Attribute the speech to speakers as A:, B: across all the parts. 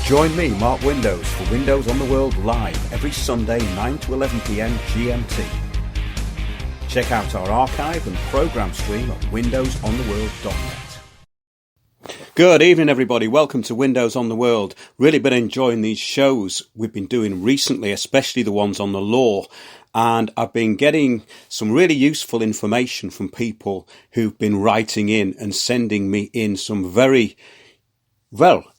A: Join me, Mark Windows, for Windows on the World live every Sunday 9 to 11 p.m. GMT. Check out our archive and programme stream at windowsontheworld.net. Good evening, everybody. Welcome to Windows on the World. Really been enjoying these shows we've been doing recently, especially the ones on the law. And I've been getting some really useful information from people who've been writing in and sending me in some very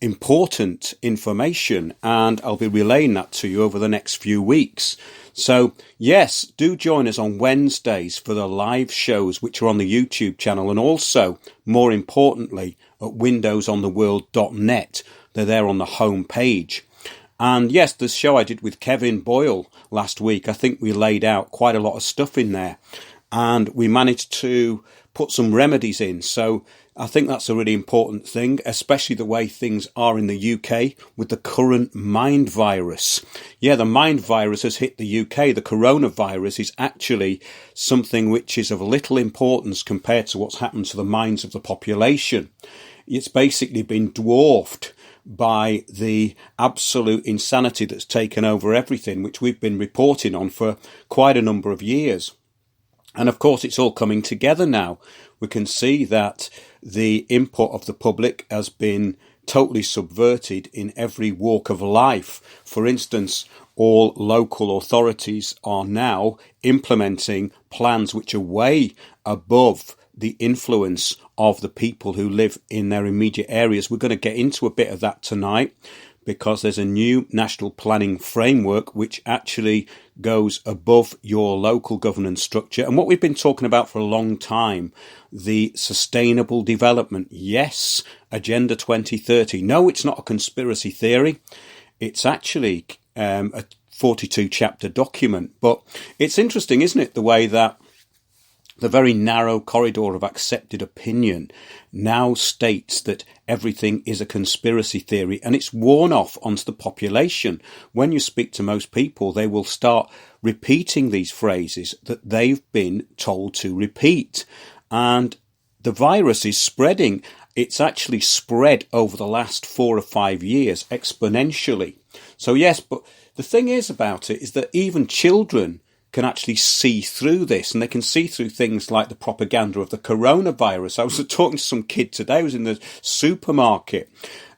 A: important information, and I'll be relaying that to you over the next few weeks. So, yes, do join us on Wednesdays for the live shows, which are on the YouTube channel, and also, more importantly, at windowsontheworld.net. They're there on the home page. And yes, the show I did with Kevin Boyle last week, I think we laid out quite a lot of stuff in there, and we managed to put some remedies in. So I think that's a really important thing, especially the way things are in the UK with the current mind virus. Yeah, the mind virus has hit the UK. The coronavirus is actually something which is of little importance compared to what's happened to the minds of the population. It's basically been dwarfed by the absolute insanity that's taken over everything, which we've been reporting on for quite a number of years. And of course, it's all coming together now. We can see that the input of the public has been totally subverted in every walk of life. For instance, all local authorities are now implementing plans which are way above the influence of the people who live in their immediate areas. We're going to get into a bit of that tonight, because there's a new national planning framework which actually goes above your local governance structure. And what we've been talking about for a long time, the sustainable development. Yes, Agenda 2030. No, it's not a conspiracy theory. It's actually a 42-chapter document. But it's interesting, isn't it, the way that the very narrow corridor of accepted opinion now states that everything is a conspiracy theory, and it's worn off onto the population. When you speak to most people, they will start repeating these phrases that they've been told to repeat. And the virus is spreading. It's actually spread over the last 4 or 5 years exponentially. So yes, but the thing is about it is that even children can actually see through this, and they can see through things like the propaganda of the coronavirus. I was talking to some kid today who was in the supermarket,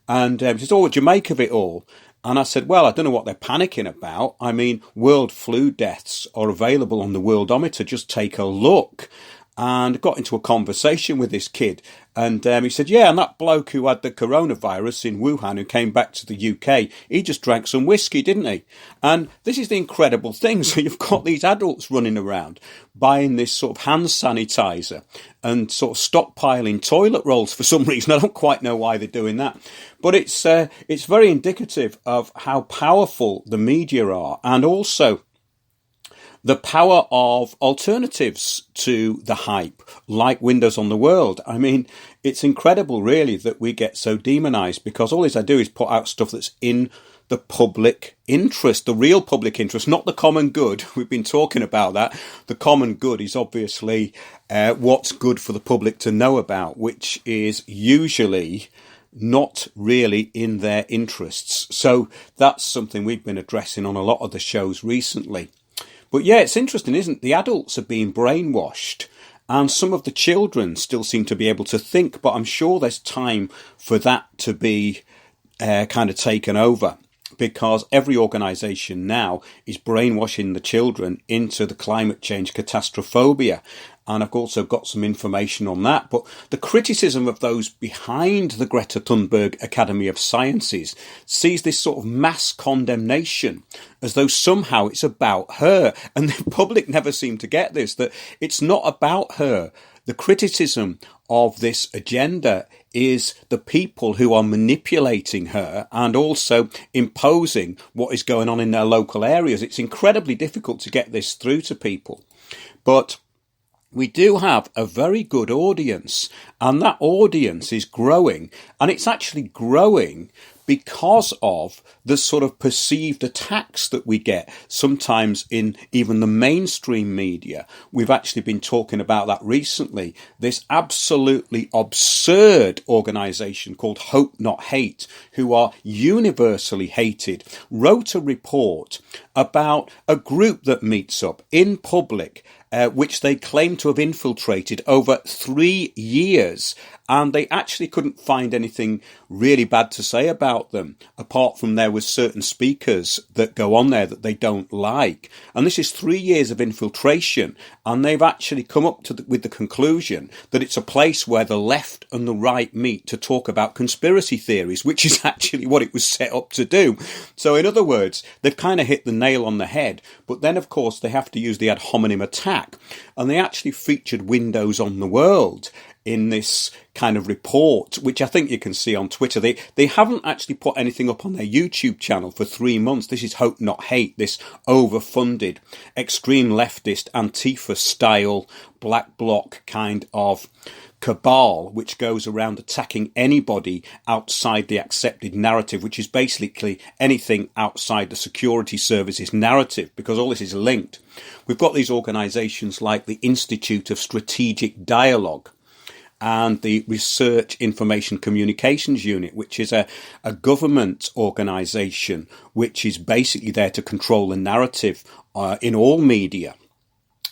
A: and he said, "Oh, what do you make of it all?" And I said, well, I don't know what they're panicking about. I mean, world flu deaths are available on the Worldometer. Just take a look. And got into a conversation with this kid, and he said, yeah, and that bloke who had the coronavirus in Wuhan, who came back to the UK, he just drank some whiskey, didn't he? And this is the incredible thing. So you've got these adults running around buying this sort of hand sanitizer and sort of stockpiling toilet rolls for some reason. I don't quite know why they're doing that, but it's very indicative of how powerful the media are, and also the power of alternatives to the hype, like Windows on the World. I mean, it's incredible, really, that we get so demonized, because all I do is put out stuff that's in the public interest, the real public interest, not the common good. We've been talking about that. The common good is obviously what's good for the public to know about, which is usually not really in their interests. So that's something we've been addressing on a lot of the shows recently. But yeah, it's interesting, isn't it? The adults are being brainwashed, and some of the children still seem to be able to think, but I'm sure there's time for that to be kind of taken over, because every organisation now is brainwashing the children into the climate change catastrophophobia. And I've also got some information on that. But the criticism of those behind the Greta Thunberg Academy of Sciences sees this sort of mass condemnation as though somehow it's about her. And the public never seem to get this, that it's not about her. The criticism of this agenda is the people who are manipulating her and also imposing what is going on in their local areas. It's incredibly difficult to get this through to people. But we do have a very good audience, and that audience is growing, and it's actually growing because of the sort of perceived attacks that we get sometimes in even the mainstream media. We've actually been talking about that recently. This absolutely absurd organisation called Hope Not Hate, who are universally hated, wrote a report about a group that meets up in public, which they claim to have infiltrated over 3 years. And they actually couldn't find anything really bad to say about them, apart from there was certain speakers that go on there that they don't like. And this is 3 years of infiltration. And they've actually come up with the conclusion that it's a place where the left and the right meet to talk about conspiracy theories, which is actually what it was set up to do. So in other words, they've kind of hit the nail on the head. But then, of course, they have to use the ad hominem attack. And they actually featured Windows on the World in this kind of report, which I think you can see on Twitter. They haven't actually put anything up on their YouTube channel for 3 months. This is Hope Not Hate, this overfunded, extreme leftist, Antifa-style, black bloc kind of cabal, which goes around attacking anybody outside the accepted narrative, which is basically anything outside the security services narrative, because all this is linked. We've got these organisations like the Institute of Strategic Dialogue, and the Research Information Communications Unit, which is a government organisation which is basically there to control the narrative in all media.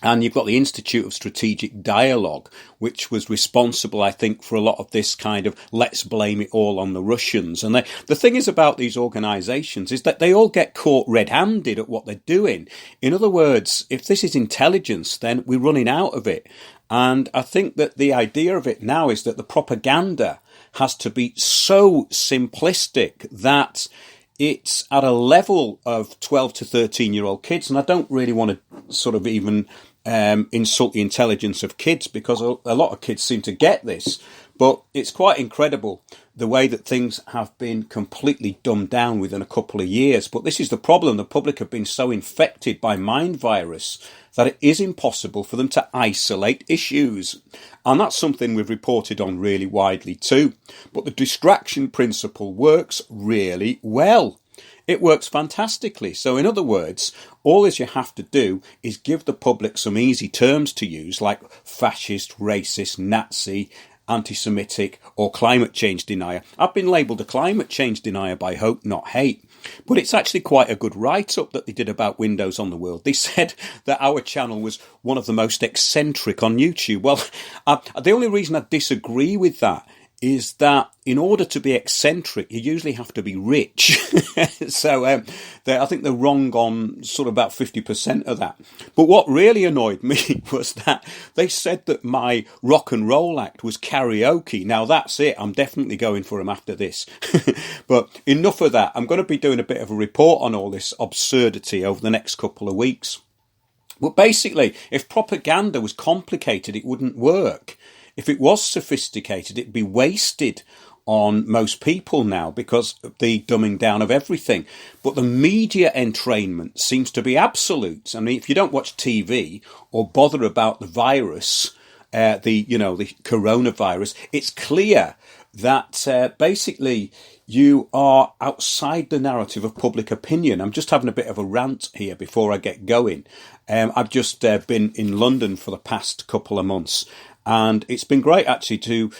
A: And you've got the Institute of Strategic Dialogue, which was responsible, I think, for a lot of this kind of let's blame it all on the Russians. And the thing is about these organisations is that they all get caught red-handed at what they're doing. In other words, if this is intelligence, then we're running out of it. And I think that the idea of it now is that the propaganda has to be so simplistic that it's at a level of 12 to 13-year-old kids. And I don't really want to sort of even insult the intelligence of kids, because a lot of kids seem to get this. But it's quite incredible the way that things have been completely dumbed down within a couple of years. But this is the problem. The public have been so infected by mind virus that it is impossible for them to isolate issues. And that's something we've reported on really widely too. But the distraction principle works really well. It works fantastically. So in other words, all you have to do is give the public some easy terms to use, like fascist, racist, Nazi, anti-Semitic, or climate change denier. I've been labelled a climate change denier by Hope Not Hate, but it's actually quite a good write-up that they did about Windows on the World. They said that our channel was one of the most eccentric on YouTube. Well, the only reason I disagree with that is that in order to be eccentric, you usually have to be rich. So I think they're wrong on sort of about 50% of that. But what really annoyed me was that they said that my rock and roll act was karaoke. Now that's it. I'm definitely going for them after this. But enough of that. I'm going to be doing a bit of a report on all this absurdity over the next couple of weeks. But basically, if propaganda was complicated, it wouldn't work. If it was sophisticated, it'd be wasted on most people now because of the dumbing down of everything. But the media entrainment seems to be absolute. I mean, if you don't watch TV or bother about the virus, the coronavirus, it's clear that basically you are outside the narrative of public opinion. I'm just having a bit of a rant here before I get going. I've just been in London for the past couple of months. And it's been great, actually, to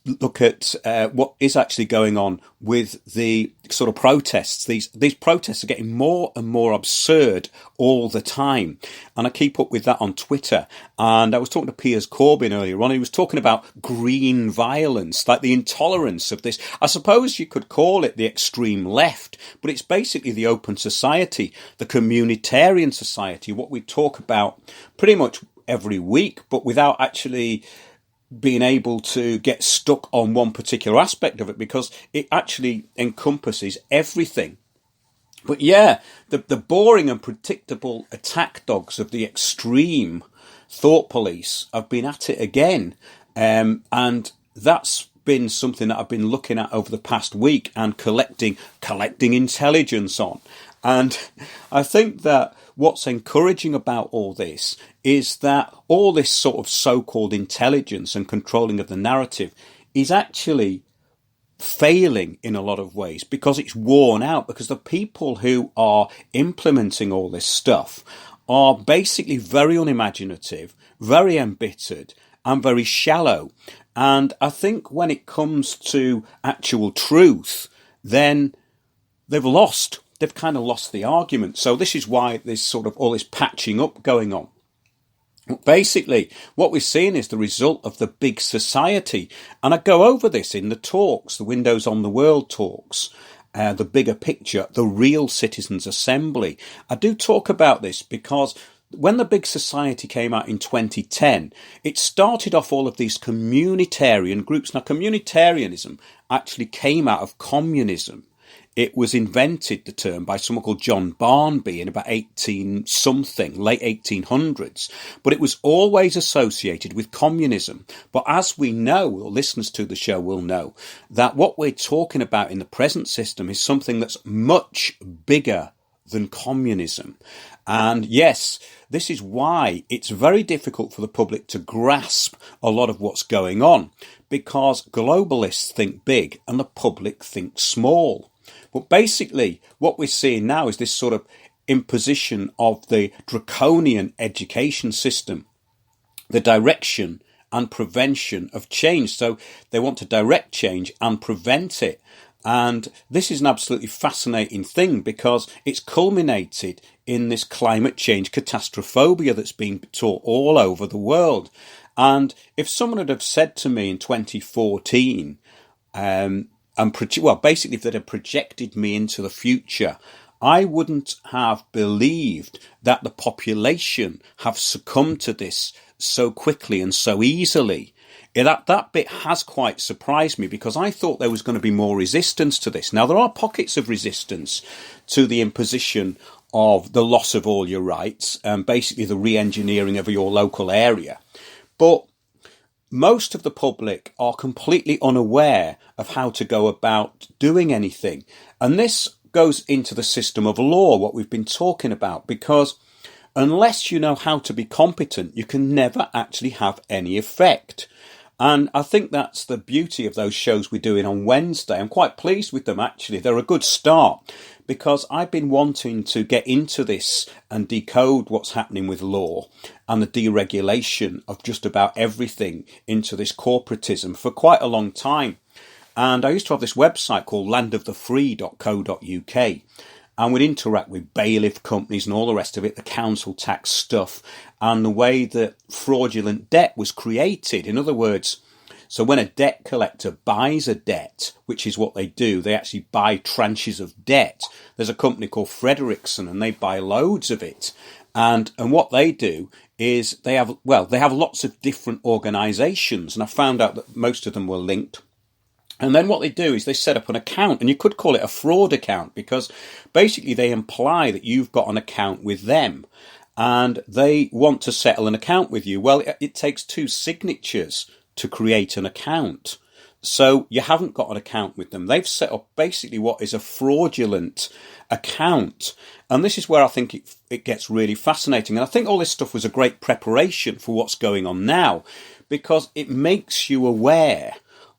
A: look at what is actually going on with the sort of protests. These protests are getting more and more absurd all the time. And I keep up with that on Twitter. And I was talking to Piers Corbyn earlier on. He was talking about green violence, like the intolerance of this. I suppose you could call it the extreme left, but it's basically the open society, the communitarian society, what we talk about pretty much every week, but without actually being able to get stuck on one particular aspect of it, because it actually encompasses everything. But yeah, the boring and predictable attack dogs of the extreme thought police have been at it again. And that's been something that I've been looking at over the past week and collecting intelligence on. And I think that what's encouraging about all this is that all this sort of so-called intelligence and controlling of the narrative is actually failing in a lot of ways because it's worn out, because the people who are implementing all this stuff are basically very unimaginative, very embittered, and very shallow. And I think when it comes to actual truth, then they've lost. They've kind of lost the argument. So this is why there's sort of all this patching up going on. Basically, what we're seeing is the result of the big society. And I go over this in the talks, the Windows on the World talks, the bigger picture, the real Citizens Assembly. I do talk about this because when the big society came out in 2010, it started off all of these communitarian groups. Now, communitarianism actually came out of communism. It was invented, the term, by someone called John Barnby in about 18-something, late 1800s. But it was always associated with communism. But as we know, or listeners to the show will know, that what we're talking about in the present system is something that's much bigger than communism. And yes, this is why it's very difficult for the public to grasp a lot of what's going on, because globalists think big and the public thinks small. But basically, what we're seeing now is this sort of imposition of the draconian education system, the direction and prevention of change. So they want to direct change and prevent it. And this is an absolutely fascinating thing because it's culminated in this climate change catastrophophobia that's being taught all over the world. And if someone had have said to me in 2014, basically if they'd have projected me into the future, I wouldn't have believed that the population have succumbed to this so quickly and so easily. That bit has quite surprised me because I thought there was going to be more resistance to this. Now, there are pockets of resistance to the imposition of the loss of all your rights and basically the re-engineering of your local area. But most of the public are completely unaware of how to go about doing anything. And this goes into the system of law, what we've been talking about, because unless you know how to be competent, you can never actually have any effect. And I think that's the beauty of those shows we're doing on Wednesday. I'm quite pleased with them, actually. They're a good start because I've been wanting to get into this and decode what's happening with law and the deregulation of just about everything into this corporatism for quite a long time. And I used to have this website called landofthefree.co.uk. And we'd interact with bailiff companies and all the rest of it, the council tax stuff, and the way that fraudulent debt was created. In other words, so when a debt collector buys a debt, which is what they do, they actually buy tranches of debt. There's a company called Frederickson and they buy loads of it. And what they do is they have lots of different organisations. And I found out that most of them were linked. And then what they do is they set up an account, and you could call it a fraud account because basically they imply that you've got an account with them and they want to settle an account with you. Well, it takes 2 signatures to create an account. So you haven't got an account with them. They've set up basically what is a fraudulent account. And this is where I think it gets really fascinating. And I think all this stuff was a great preparation for what's going on now because it makes you aware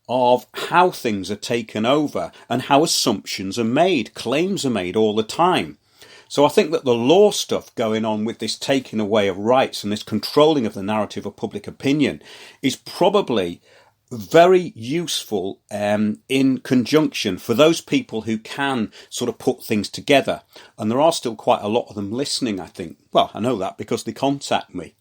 A: of how things are taken over and how assumptions are made, claims are made all the time. So I think that the law stuff going on with this taking away of rights and this controlling of the narrative of public opinion is probably very useful in conjunction for those people who can sort of put things together. And there are still quite a lot of them listening, I think. Well, I know that because they contact me.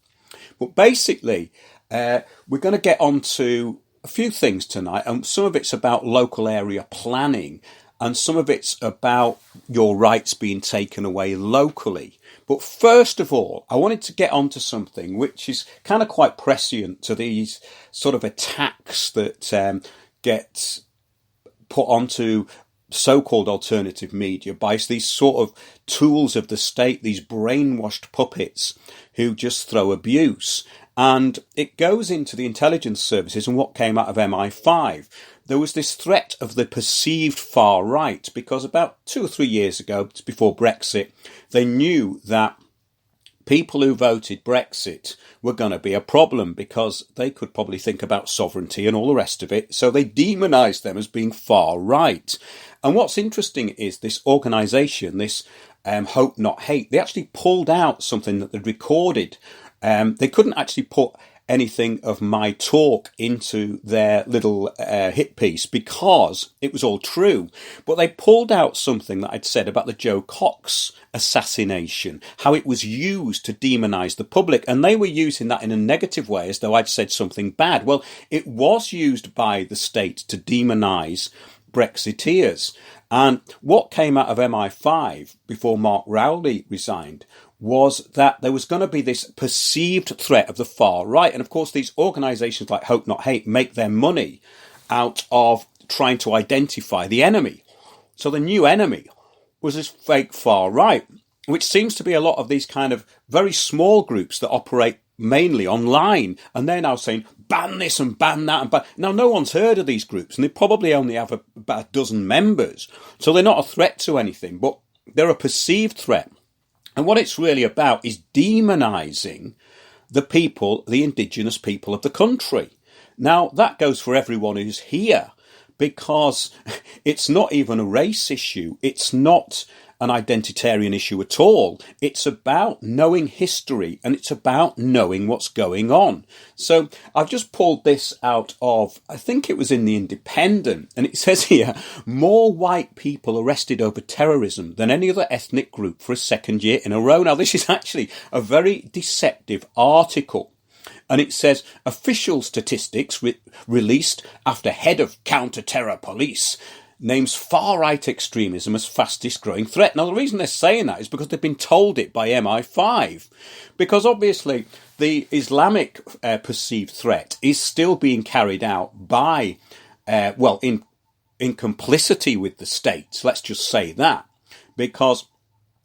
A: But basically, we're going to get on to a few things tonight, and some of it's about local area planning and some of it's about your rights being taken away locally. But first of all, I wanted to get onto something which is kind of quite prescient to these sort of attacks that get put onto so-called alternative media by these sort of tools of the state, these brainwashed puppets who just throw abuse. And it goes into the intelligence services and what came out of MI5. There was this threat of the perceived far right because about 2 or 3 years ago, before Brexit, they knew that people who voted Brexit were going to be a problem because they could probably think about sovereignty and all the rest of it. So they demonised them as being far right. And what's interesting is this organisation, this Hope Not Hate, they actually pulled out something that they'd recorded. They couldn't actually put anything of my talk into their little hit piece because it was all true. But they pulled out something that I'd said about the Joe Cox assassination, how it was used to demonise the public. And they were using that in a negative way, as though I'd said something bad. Well, it was used by the state to demonise Brexiteers. And what came out of MI5 before Mark Rowley resigned was that there was going to be this perceived threat of the far right. And of course, these organisations like Hope Not Hate make their money out of trying to identify the enemy. So the new enemy was this fake far right, which seems to be a lot of these kind of very small groups that operate mainly online. And they're now saying, ban this and ban that. And ban. Now, no one's heard of these groups, and they probably only have about a dozen members. So they're not a threat to anything, but they're a perceived threat. And what it's really about is demonising the people, the indigenous people of the country. Now, that goes for everyone who's here, because it's not even a race issue. It's not an identitarian issue at all. It's about knowing history, and it's about knowing what's going on. So I've just pulled this out of, I think it was in The Independent, and it says here, more white people arrested over terrorism than any other ethnic group for a second year in a row. Now, this is actually a very deceptive article. And it says, official statistics released after head of counter-terror police names far-right extremism as fastest growing threat. Now, the reason they're saying that is because they've been told it by MI5. Because obviously the Islamic perceived threat is still being carried out by, in complicity with the state. Let's just say that. Because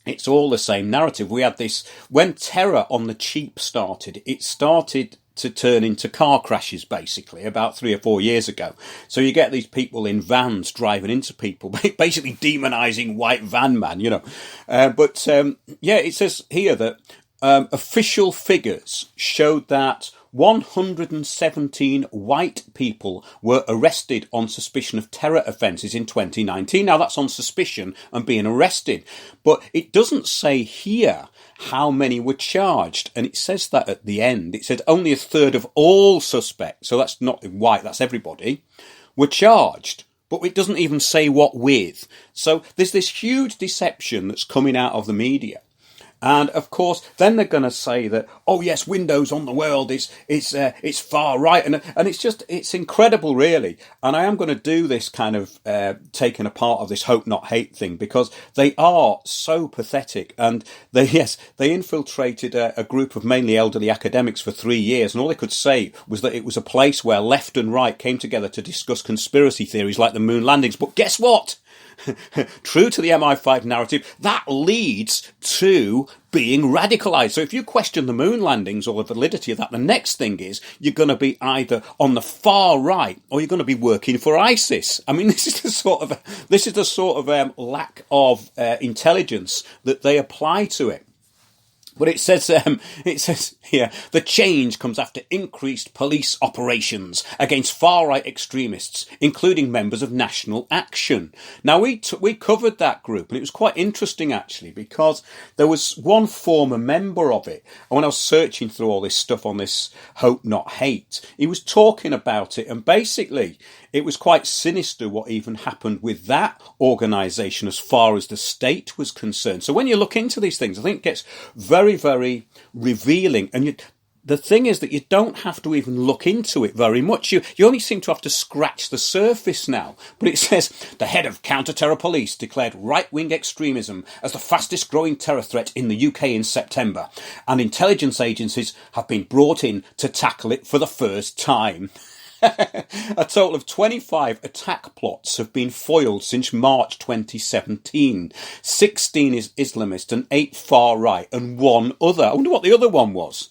A: it's all the same narrative. We had this, when terror on the cheap started, it started to turn into car crashes, basically, about 3 or 4 years ago. So you get these people in vans driving into people, basically demonising white van man, you know. It says here that official figures showed that 117 white people were arrested on suspicion of terror offences in 2019. Now, that's on suspicion and being arrested. But it doesn't say here how many were charged. And it says that at the end. It said only a third of all suspects, so that's not white, that's everybody, were charged. But it doesn't even say what with. So there's this huge deception that's coming out of the media. And of course, then they're going to say that, oh yes, Windows on the world it's far right, and it's incredible, really. And I am going to do this kind of taking apart of this Hope Not Hate thing, because they are so pathetic. And they infiltrated a group of mainly elderly academics for 3 years, and all they could say was that it was a place where left and right came together to discuss conspiracy theories like the moon landings. But guess what? True to the MI5 narrative, that leads to being radicalised. So if you question the moon landings or the validity of that, the next thing is you're going to be either on the far right or you're going to be working for ISIS. I mean, this is the sort of lack of intelligence that they apply to it. But it says here, the change comes after increased police operations against far-right extremists, including members of National Action. Now, we covered that group, and it was quite interesting, actually, because there was one former member of it. And when I was searching through all this stuff on this Hope Not Hate, he was talking about it, and basically it was quite sinister what even happened with that organisation as far as the state was concerned. So when you look into these things, I think it gets very, very revealing. And the thing is that you don't have to even look into it very much. You only seem to have to scratch the surface now. But it says, the head of counter-terror police declared right-wing extremism as the fastest growing terror threat in the UK in September. And intelligence agencies have been brought in to tackle it for the first time. A total of 25 attack plots have been foiled since March 2017. 16 is Islamist and 8 far right and 1 other. I wonder what the other one was.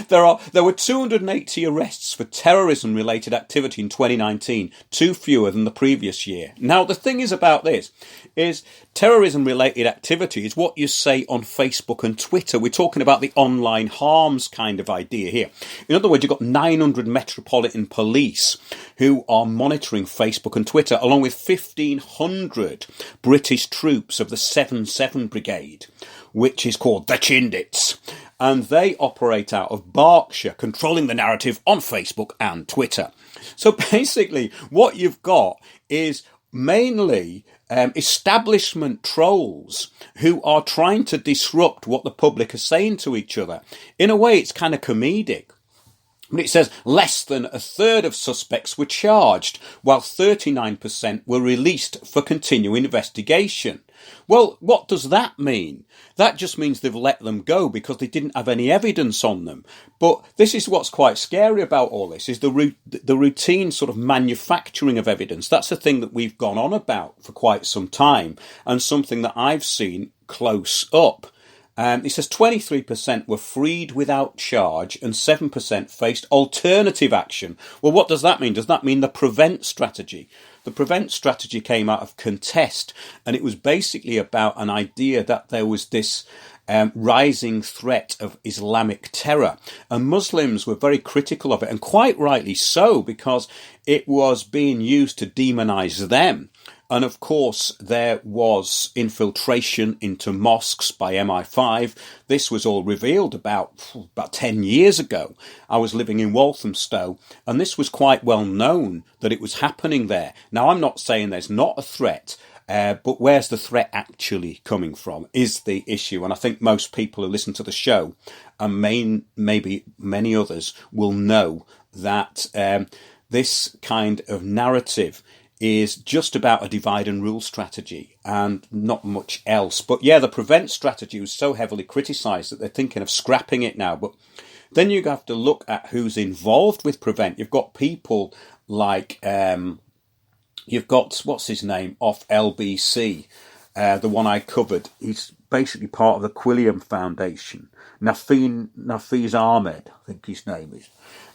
A: There were 280 arrests for terrorism-related activity in 2019, 2 fewer than the previous year. Now, the thing is about this is terrorism-related activity is what you say on Facebook and Twitter. We're talking about the online harms kind of idea here. In other words, you've got 900 Metropolitan Police who are monitoring Facebook and Twitter, along with 1,500 British troops of the 7-7 Brigade, which is called the Chindits. And they operate out of Berkshire, controlling the narrative on Facebook and Twitter. So basically, what you've got is mainly establishment trolls who are trying to disrupt what the public are saying to each other. In a way, it's kind of comedic. It says less than a third of suspects were charged, while 39% were released for continuing investigation. Well, what does that mean? That just means they've let them go because they didn't have any evidence on them. But this is what's quite scary about all this, is the routine sort of manufacturing of evidence. That's the thing that we've gone on about for quite some time, and something that I've seen close up. It says 23% were freed without charge and 7% faced alternative action. Well, what does that mean? Does that mean the prevent strategy? The prevent strategy came out of Contest, and it was basically about an idea that there was this rising threat of Islamic terror. And Muslims were very critical of it, and quite rightly so, because it was being used to demonize them. And of course, there was infiltration into mosques by MI5. This was all revealed about 10 years ago. I was living in Walthamstow, and this was quite well known that it was happening there. Now, I'm not saying there's not a threat, but where's the threat actually coming from is the issue. And I think most people who listen to the show, and maybe many others, will know that this kind of narrative is just about a divide and rule strategy and not much else. But yeah, the prevent strategy was so heavily criticised that they're thinking of scrapping it now. But then you have to look at who's involved with prevent. You've got people like, you've got, what's his name, off LBC, the one I covered. He's basically part of the Quilliam Foundation. Nafeez Ahmed, I think his name is.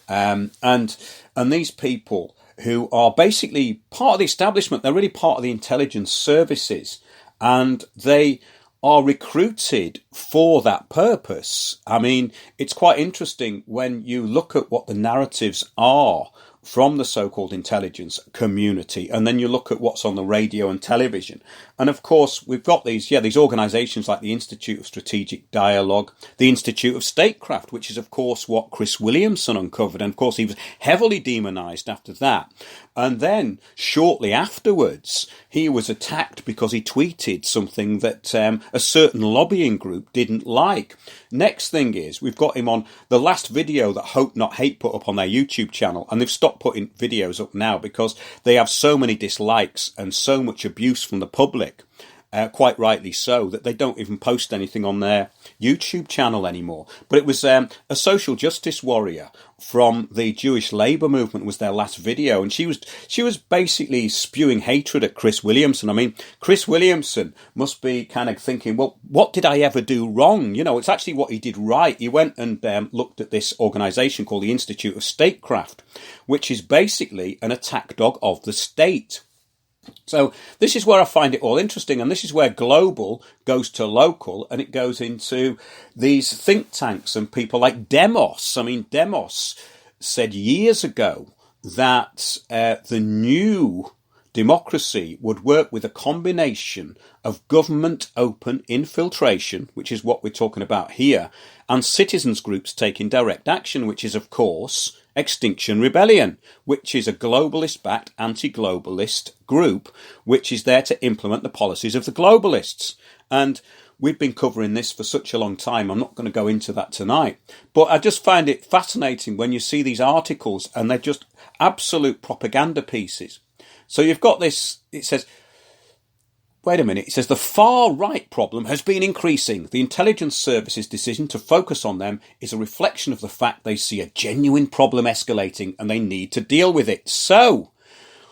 A: And these people who are basically part of the establishment, they're really part of the intelligence services, and they are recruited for that purpose. I mean, it's quite interesting when you look at what the narratives are from the so-called intelligence community, and then you look at what's on the radio and television. And of course, we've got these organisations like the Institute of Strategic Dialogue, the Institute of Statecraft, which is of course what Chris Williamson uncovered, and of course he was heavily demonised after that. And then shortly afterwards, he was attacked because he tweeted something that a certain lobbying group didn't like. Next thing is, we've got him on the last video that Hope Not Hate put up on their YouTube channel, and they've stopped putting videos up now because they have so many dislikes and so much abuse from the public. Quite rightly so, that they don't even post anything on their YouTube channel anymore. But it was a social justice warrior from the Jewish Labour movement was their last video, and she was basically spewing hatred at Chris Williamson. I mean, Chris Williamson must be kind of thinking, well, what did I ever do wrong? You know, it's actually what he did right. He went and looked at this organisation called the Institute of Statecraft, which is basically an attack dog of the state. So this is where I find it all interesting, and this is where global goes to local, and it goes into these think tanks and people like Demos. I mean, Demos said years ago that the new democracy would work with a combination of government open infiltration, which is what we're talking about here, and citizens groups taking direct action, which is, of course, Extinction Rebellion, which is a globalist-backed anti-globalist group which is there to implement the policies of the globalists. And we've been covering this for such a long time. I'm not going to go into that tonight. But I just find it fascinating when you see these articles and they're just absolute propaganda pieces. So you've got this, it says, wait a minute, it says the far-right problem has been increasing. The intelligence service's decision to focus on them is a reflection of the fact they see a genuine problem escalating and they need to deal with it. So,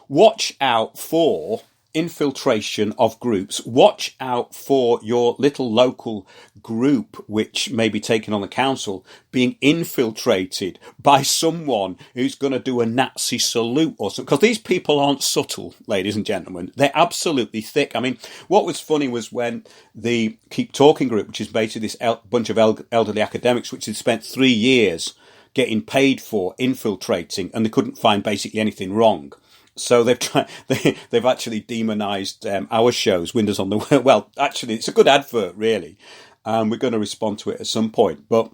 A: watch out for infiltration of groups. Watch out for your little local group, which may be taken on the council, being infiltrated by someone who's going to do a Nazi salute or something. Because these people aren't subtle, ladies and gentlemen. They're absolutely thick. I mean, what was funny was when the Keep Talking group, which is basically this bunch of elderly academics, which had spent 3 years getting paid for infiltrating, and they couldn't find basically anything wrong. So they've actually demonised our shows, Windows on the World. Well, actually, it's a good advert, really. We're going to respond to it at some point. But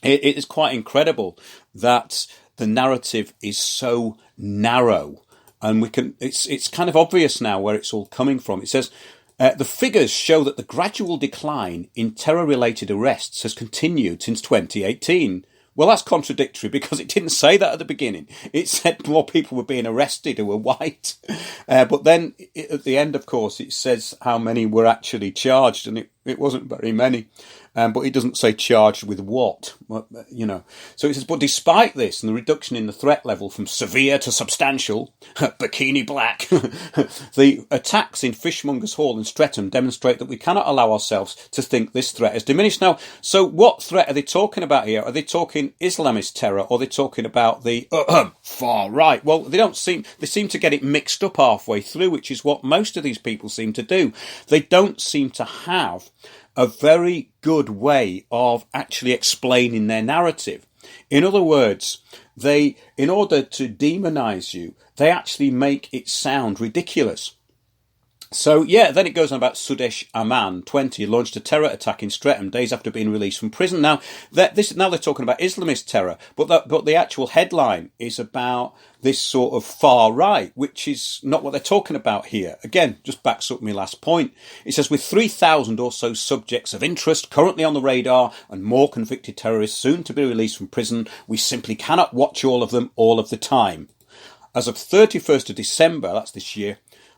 A: it is quite incredible that the narrative is so narrow. And it's kind of obvious now where it's all coming from. It says, the figures show that the gradual decline in terror-related arrests has continued since 2018. Well, that's contradictory because it didn't say that at the beginning. It said more people were being arrested who were white. But then at the end, of course, it says how many were actually charged, and it wasn't very many. But it doesn't say charged with what, you know. So it says, but despite this and the reduction in the threat level from severe to substantial, bikini black, the attacks in Fishmongers Hall and Streatham demonstrate that we cannot allow ourselves to think this threat has diminished. Now, so what threat are they talking about here? Are they talking Islamist terror, or are they talking about the far right? Well, they seem to get it mixed up halfway through, which is what most of these people seem to do. They don't seem to have a very good way of actually explaining their narrative. In other words, in order to demonize you, they actually make it sound ridiculous. So, yeah, then it goes on about Sudesh Aman, 20, launched a terror attack in Streatham days after being released from prison. Now, now they're talking about Islamist terror, but the actual headline is about this sort of far right, which is not what they're talking about here. Again, just backs up my last point. It says, with 3,000 or so subjects of interest currently on the radar and more convicted terrorists soon to be released from prison, we simply cannot watch all of them all of the time. As of 31st of December, that's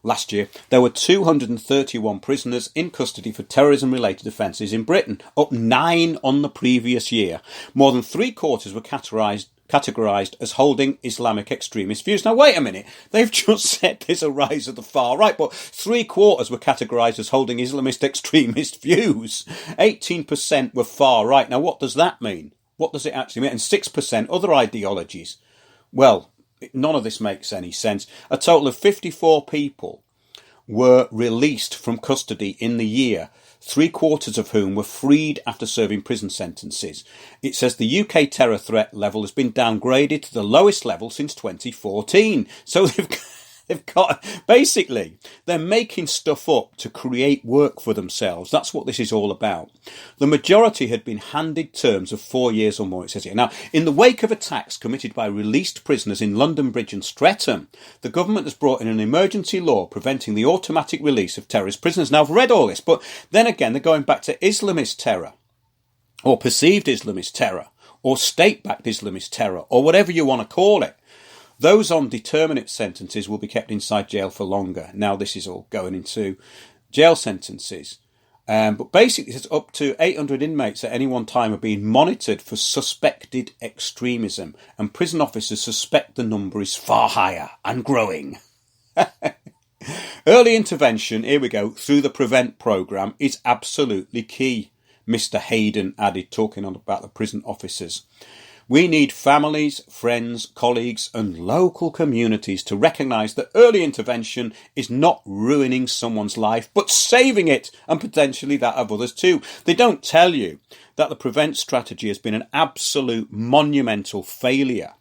A: last year, there were 231 prisoners in custody for terrorism-related offences in Britain, up 9 on the previous year. More than 3/4 were categorised as holding Islamic extremist views. Now, wait a minute. They've just said there's a rise of the far right, but 3/4 were categorised as holding Islamist extremist views. 18% were far right. Now, what does that mean? What does it actually mean? And 6% other ideologies. Well, none of this makes any sense. A total of 54 people were released from custody in the year, 3/4 of whom were freed after serving prison sentences. It says the UK terror threat level has been downgraded to the lowest level since 2014. So they've got, basically, they're making stuff up to create work for themselves. That's what this is all about. The majority had been handed terms of 4 years or more, it says here. Now, in the wake of attacks committed by released prisoners in London Bridge and Streatham, the government has brought in an emergency law preventing the automatic release of terrorist prisoners. Now, I've read all this, but then again, they're going back to Islamist terror, or perceived Islamist terror, or state-backed Islamist terror, or whatever you want to call it. Those on determinate sentences will be kept inside jail for longer. Now, this is all going into jail sentences. But basically, it's up to 800 inmates at any one time are being monitored for suspected extremism. And prison officers suspect the number is far higher and growing. Early intervention, here we go, through the PREVENT programme is absolutely key, Mr. Hayden added, talking on about the prison officers. We need families, friends, colleagues and local communities to recognise that early intervention is not ruining someone's life, but saving it and potentially that of others too. They don't tell you that the PREVENT strategy has been an absolute monumental failure.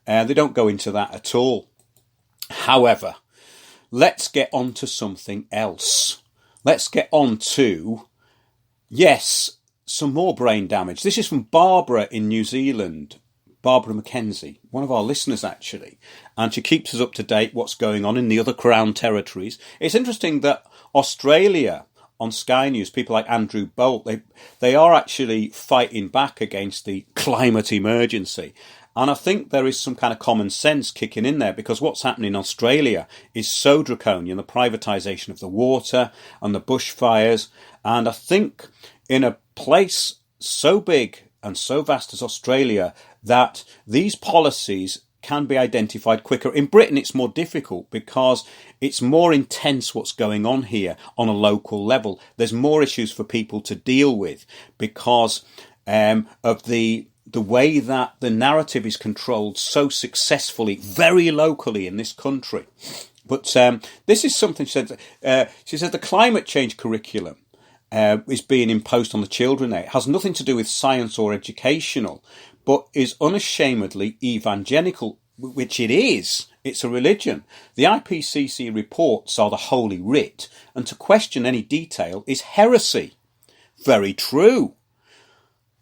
A: They don't go into that at all. However, let's get on to something else. Let's get on to, yes, some more brain damage. This is from Barbara in New Zealand, Barbara Mackenzie, one of our listeners actually, and she keeps us up to date what's going on in the other Crown territories. It's interesting that Australia, on Sky News, people like Andrew Bolt, they are actually fighting back against the climate emergency. And I think there is some kind of common sense kicking in there, because what's happening in Australia is so draconian, the privatisation of the water and the bushfires. And I think in a place so big and so vast as Australia, that these policies can be identified quicker. In Britain, it's more difficult because it's more intense what's going on here on a local level. There's more issues for people to deal with because of the way that the narrative is controlled so successfully, very locally in this country. But this is something she said. She said the climate change curriculum is being imposed on the children now. It has nothing to do with science or educational, but is unashamedly evangelical, which it is. It's a religion. The IPCC reports are the holy writ, and to question any detail is heresy. Very true.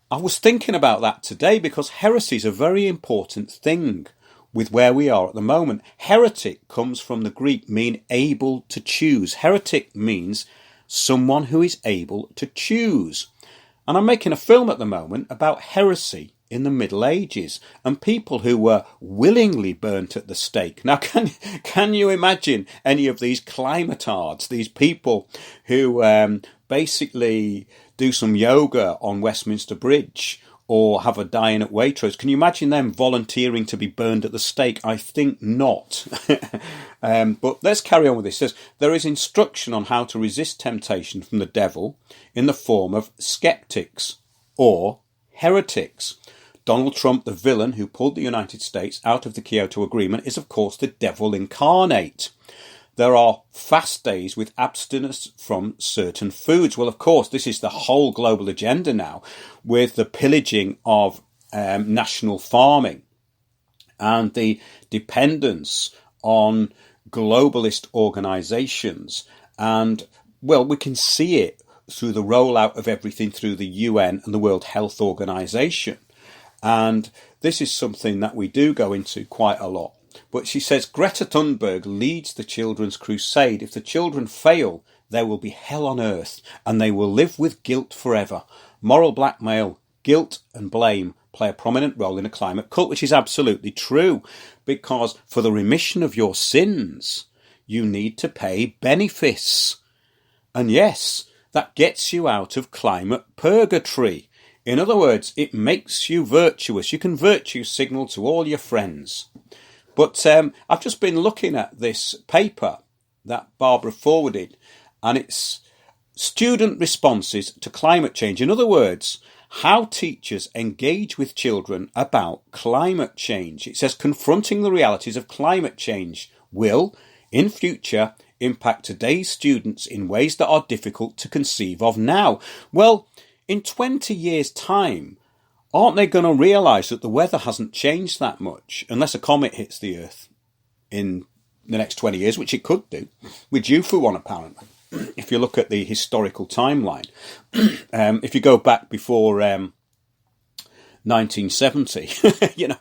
A: I was thinking about that today because heresy is a very important thing with where we are at the moment. Heretic comes from the Greek, mean able to choose. Heretic means someone who is able to choose. And I'm making a film at the moment about heresy in the Middle Ages and people who were willingly burnt at the stake. Now, can you imagine any of these climatards, these people who basically do some yoga on Westminster Bridge or have a dine at Waitrose? Can you imagine them volunteering to be burned at the stake? I think not. But let's carry on with this. It says, there is instruction on how to resist temptation from the devil in the form of skeptics or heretics. Donald Trump, the villain who pulled the United States out of the Kyoto Agreement, is of course the devil incarnate. There are fast days with abstinence from certain foods. Well, of course, this is the whole global agenda now with the pillaging of national farming and the dependence on globalist organisations. And, well, we can see it through the rollout of everything through the UN and the World Health Organisation. And this is something that we do go into quite a lot. But she says Greta Thunberg leads the children's crusade. If the children fail, there will be hell on earth and they will live with guilt forever. Moral blackmail, guilt and blame play a prominent role in a climate cult, which is absolutely true, because for the remission of your sins, you need to pay benefice. And yes, that gets you out of climate purgatory. In other words, it makes you virtuous. You can virtue signal to all your friends. But I've just been looking at this paper that Barbara forwarded, and it's student responses to climate change. In other words, how teachers engage with children about climate change. It says confronting the realities of climate change will, in future, impact today's students in ways that are difficult to conceive of now. Well, in 20 years' time, aren't they going to realise that the weather hasn't changed that much unless a comet hits the Earth in the next 20 years, which it could do? We're due for one, apparently, if you look at the historical timeline. If you go back before 1970,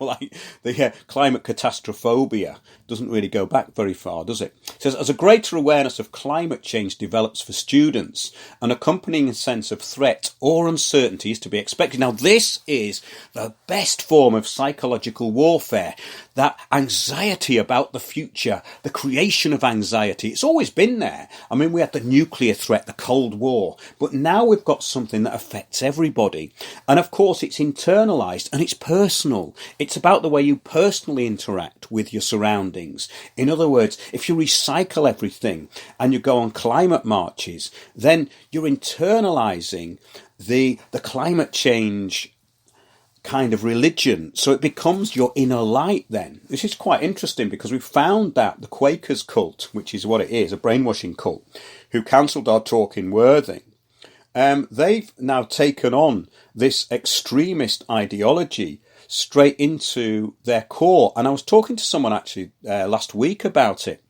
A: like the climate catastrophophobia doesn't really go back very far, does it? It says, as a greater awareness of climate change develops for students, an accompanying sense of threat or uncertainty is to be expected. Now, this is the best form of psychological warfare. That anxiety about the future, the creation of anxiety, it's always been there. I mean, we had the nuclear threat, the Cold War, but now we've got something that affects everybody. And of course, it's internalised and it's personal. It's about the way you personally interact with your surroundings. In other words, if you recycle everything and you go on climate marches, then you're internalising the climate change kind of religion. So it becomes your inner light then. This is quite interesting because we found that the Quakers cult, which is what it is, a brainwashing cult, who cancelled our talk in Worthing, they've now taken on this extremist ideology straight into their core. And I was talking to someone actually last week about it,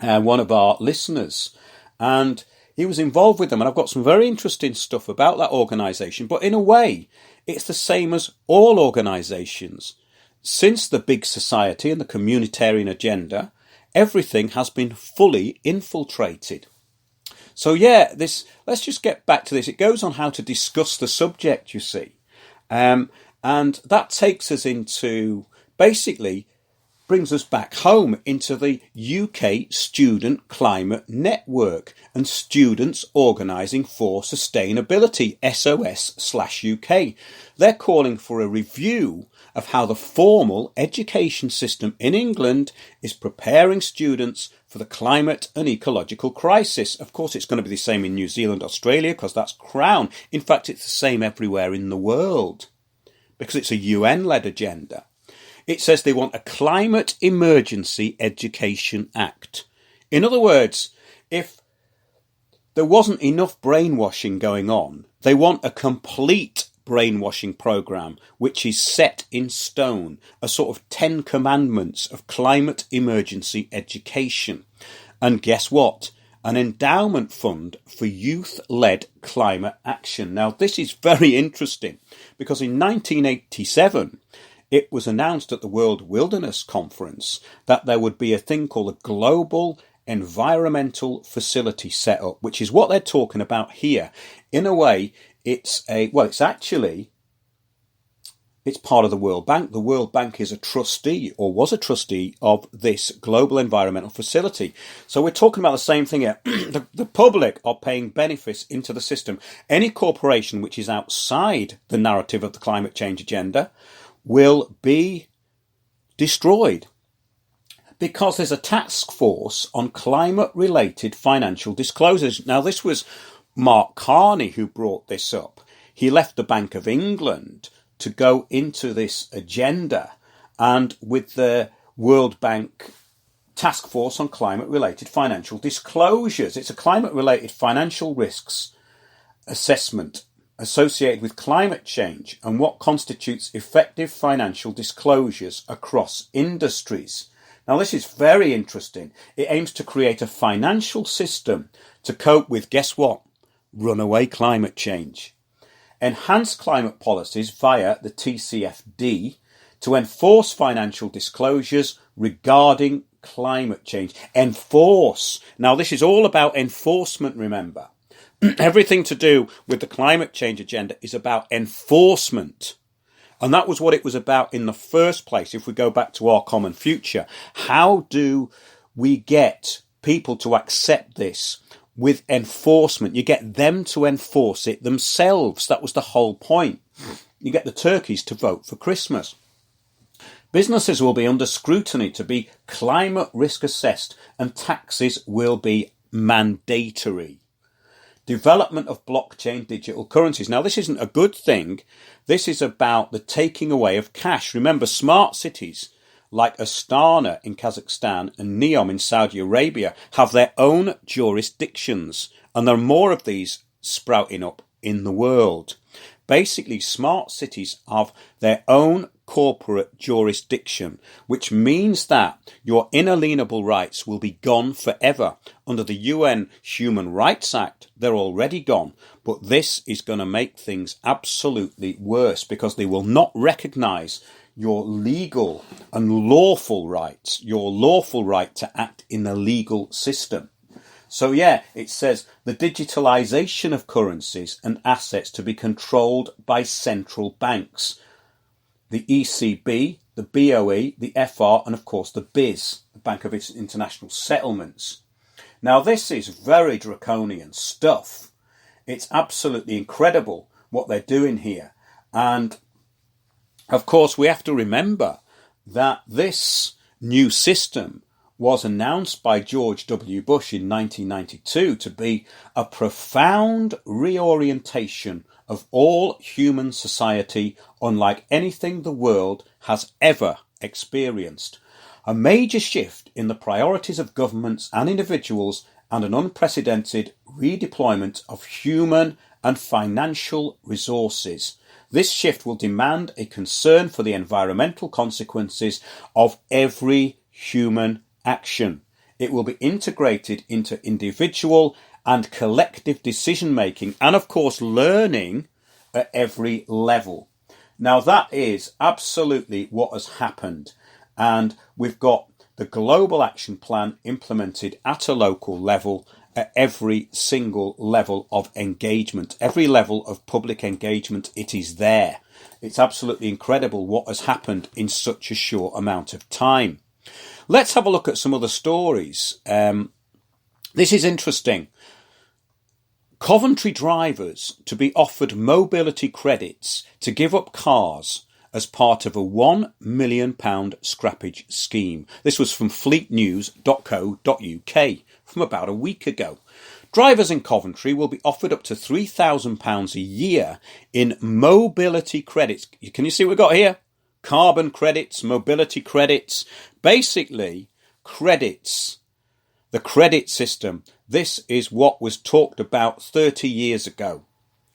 A: one of our listeners, and he was involved with them. And I've got some very interesting stuff about that organisation. But in a way, it's the same as all organisations. Since the big society and the communitarian agenda, everything has been fully infiltrated. So yeah, let's just get back to this. It goes on how to discuss the subject, you see. And that takes us into basically brings us back home into the UK Student Climate Network and Students Organising for Sustainability, SOS/UK. They're calling for a review of how the formal education system in England is preparing students for the climate and ecological crisis. Of course, it's going to be the same in New Zealand, Australia, because that's Crown. In fact, it's the same everywhere in the world because it's a UN-led agenda. It says they want a Climate Emergency Education Act. In other words, if there wasn't enough brainwashing going on, they want a complete brainwashing program which is set in stone, a sort of 10 commandments of climate emergency education. And guess what? An endowment fund for youth-led climate action. Now, this is very interesting because in 1987, it was announced at the World Wilderness Conference that there would be a thing called a Global Environmental Facility set up, which is what they're talking about here. In a way, it's part of the World Bank. The World Bank is a trustee, or was a trustee, of this Global Environmental Facility. So we're talking about the same thing here. The public are paying benefits into the system. Any corporation which is outside the narrative of the climate change agenda will be destroyed because there's a task force on climate-related financial disclosures. Now, this was Mark Carney who brought this up. He left the Bank of England to go into this agenda, and with the World Bank Task Force on Climate-Related Financial Disclosures, it's a climate-related financial risks assessment associated with climate change and what constitutes effective financial disclosures across industries. Now, this is very interesting. It aims to create a financial system to cope with, guess what? Runaway climate change. Enhance climate policies via the TCFD to enforce financial disclosures regarding climate change. Enforce. Now, this is all about enforcement, remember. Everything to do with the climate change agenda is about enforcement. And that was what it was about in the first place. If we go back to Our Common Future, how do we get people to accept this with enforcement? You get them to enforce it themselves. That was the whole point. You get the turkeys to vote for Christmas. Businesses will be under scrutiny to be climate risk assessed, and taxes will be mandatory. Development of blockchain digital currencies. Now, this isn't a good thing. This is about the taking away of cash. Remember, smart cities like Astana in Kazakhstan and Neom in Saudi Arabia have their own jurisdictions, and there are more of these sprouting up in the world. Basically, smart cities have their own corporate jurisdiction, which means that your inalienable rights will be gone forever. Under the UN Human Rights Act, they're already gone, but this is going to make things absolutely worse because they will not recognise your legal and lawful rights, your lawful right to act in the legal system. So yeah, it says the digitalisation of currencies and assets to be controlled by central banks. The ECB, the BOE, the FR, and of course the BIS, the Bank of International Settlements. Now, this is very draconian stuff. It's absolutely incredible what they're doing here. And of course, we have to remember that this new system was announced by George W. Bush in 1992 to be a profound reorientation of all human society, unlike anything the world has ever experienced. A major shift in the priorities of governments and individuals, and an unprecedented redeployment of human and financial resources. This shift will demand a concern for the environmental consequences of every human action. It will be integrated into individual and collective decision making, and of course learning at every level. Now, that is absolutely what has happened, and we've got the global action plan implemented at a local level, at every single level of engagement, every level of public engagement. It is there. It's absolutely incredible what has happened in such a short amount of time. Let's have a look at some other stories. This is interesting. Coventry drivers to be offered mobility credits to give up cars as part of a £1 million scrappage scheme. This was from fleetnews.co.uk from about a week ago. Drivers in Coventry will be offered up to £3,000 a year in mobility credits. Can you see what we've got here? Carbon credits, mobility credits, basically credits. The credit system. This is what was talked about 30 years ago.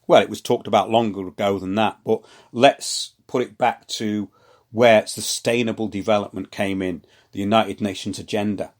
A: Well, it was talked about longer ago than that, but let's put it back to where sustainable development came in, the United Nations agenda.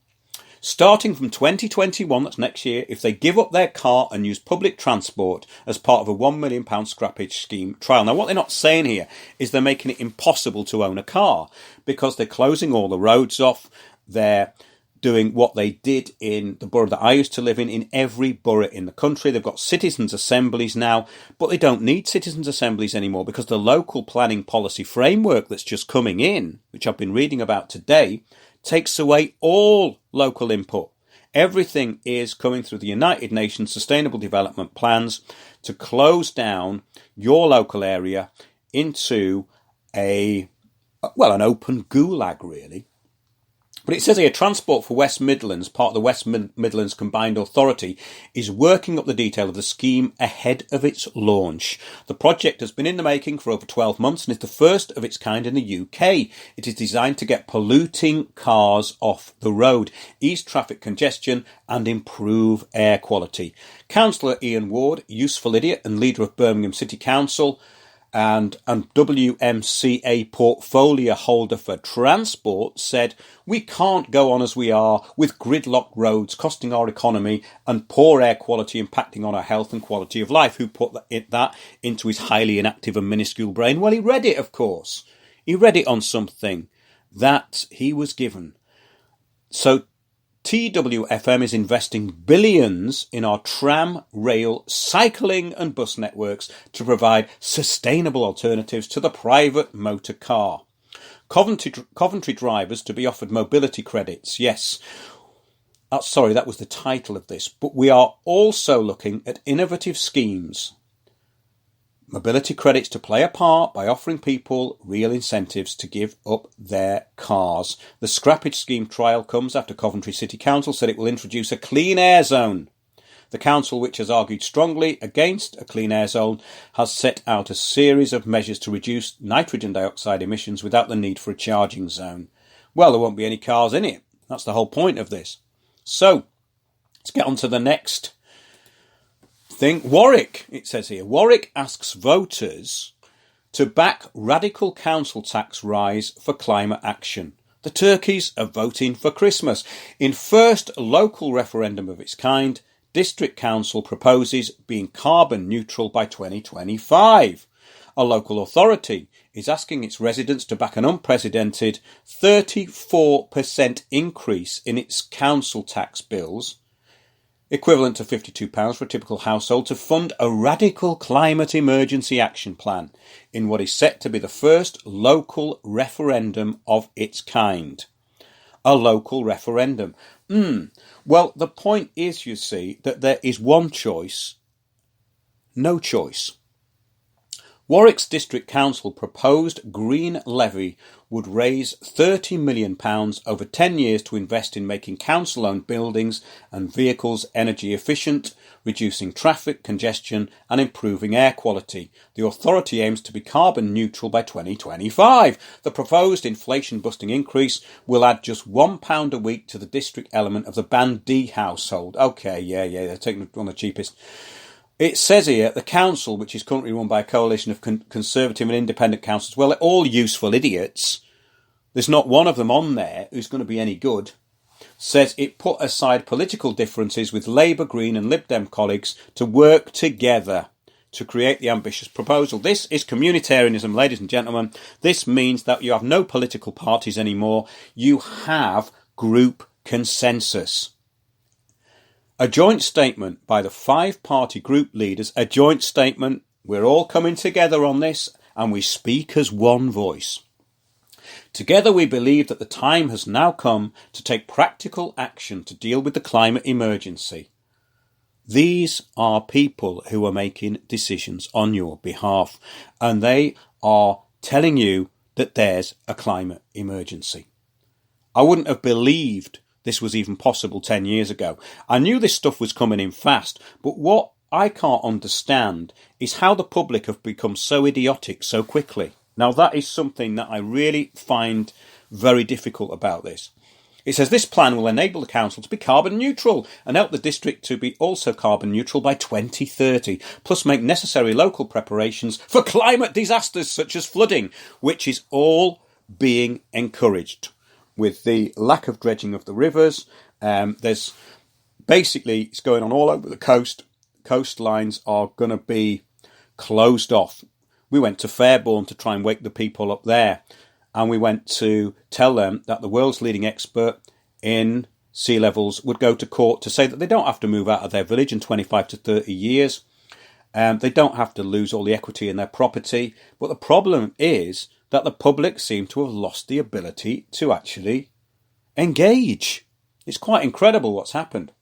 A: Starting from 2021, that's next year, if they give up their car and use public transport as part of a £1 million scrappage scheme trial. Now, what they're not saying here is they're making it impossible to own a car because they're closing all the roads off. They're doing what they did in the borough that I used to live in every borough in the country. They've got citizens' assemblies now, but they don't need citizens' assemblies anymore because the local planning policy framework that's just coming in, which I've been reading about today, takes away all local input. Everything is coming through the United Nations Sustainable Development Plans to close down your local area into an open gulag, really. But it says here, Transport for West Midlands, part of the West Midlands Combined Authority, is working up the detail of the scheme ahead of its launch. The project has been in the making for over 12 months and is the first of its kind in the UK. It is designed to get polluting cars off the road, ease traffic congestion and improve air quality. Councillor Ian Ward, useful idiot and leader of Birmingham City Council, and WMCA portfolio holder for transport, said, "We can't go on as we are with gridlocked roads costing our economy and poor air quality impacting on our health and quality of life." Who put that into his highly inactive and minuscule brain? Well, he read it, of course. He read it on something that he was given. So TWFM is investing billions in our tram, rail, cycling and bus networks to provide sustainable alternatives to the private motor car. Coventry drivers to be offered mobility credits. Yes, that was the title of this. But we are also looking at innovative schemes. Mobility credits to play a part by offering people real incentives to give up their cars. The scrappage scheme trial comes after Coventry City Council said it will introduce a clean air zone. The council, which has argued strongly against a clean air zone, has set out a series of measures to reduce nitrogen dioxide emissions without the need for a charging zone. Well, there won't be any cars in it. That's the whole point of this. So, let's get on to the next thing. Warwick, it says here, Warwick asks voters to back radical council tax rise for climate action. The turkeys are voting for Christmas. In first local referendum of its kind, District Council proposes being carbon neutral by 2025. A local authority is asking its residents to back an unprecedented 34% increase in its council tax bills, equivalent to £52 for a typical household, to fund a radical climate emergency action plan in what is set to be the first local referendum of its kind. A local referendum. Well, the point is, you see, that there is one choice, no choice. Warwick's District Council proposed green levy would raise £30 million over 10 years to invest in making council-owned buildings and vehicles energy efficient, reducing traffic congestion and improving air quality. The authority aims to be carbon neutral by 2025. The proposed inflation-busting increase will add just £1 a week to the district element of the Band D household. Okay, yeah, they're taking one of the cheapest. It says here, the council, which is currently run by a coalition of conservative and independent councils, well, they're all useful idiots. There's not one of them on there who's going to be any good. Says it put aside political differences with Labour, Green and Lib Dem colleagues to work together to create the ambitious proposal. This is communitarianism, ladies and gentlemen. This means that you have no political parties anymore. You have group consensus. A joint statement by the 5-party group leaders, a joint statement. We're all coming together on this and we speak as one voice. Together we believe that the time has now come to take practical action to deal with the climate emergency. These are people who are making decisions on your behalf, and they are telling you that there's a climate emergency. I wouldn't have believed this was even possible 10 years ago. I knew this stuff was coming in fast, but what I can't understand is how the public have become so idiotic so quickly. Now, that is something that I really find very difficult about this. It says this plan will enable the council to be carbon neutral and help the district to be also carbon neutral by 2030, plus make necessary local preparations for climate disasters such as flooding, which is all being encouraged. With the lack of dredging of the rivers, there's basically, it's going on all over the coast. Coastlines are going to be closed off. We went to Fairbourne to try and wake the people up there, and we went to tell them that the world's leading expert in sea levels would go to court to say that they don't have to move out of their village in 25 to 30 years. They don't have to lose all the equity in their property. But the problem is that the public seem to have lost the ability to actually engage. It's quite incredible what's happened.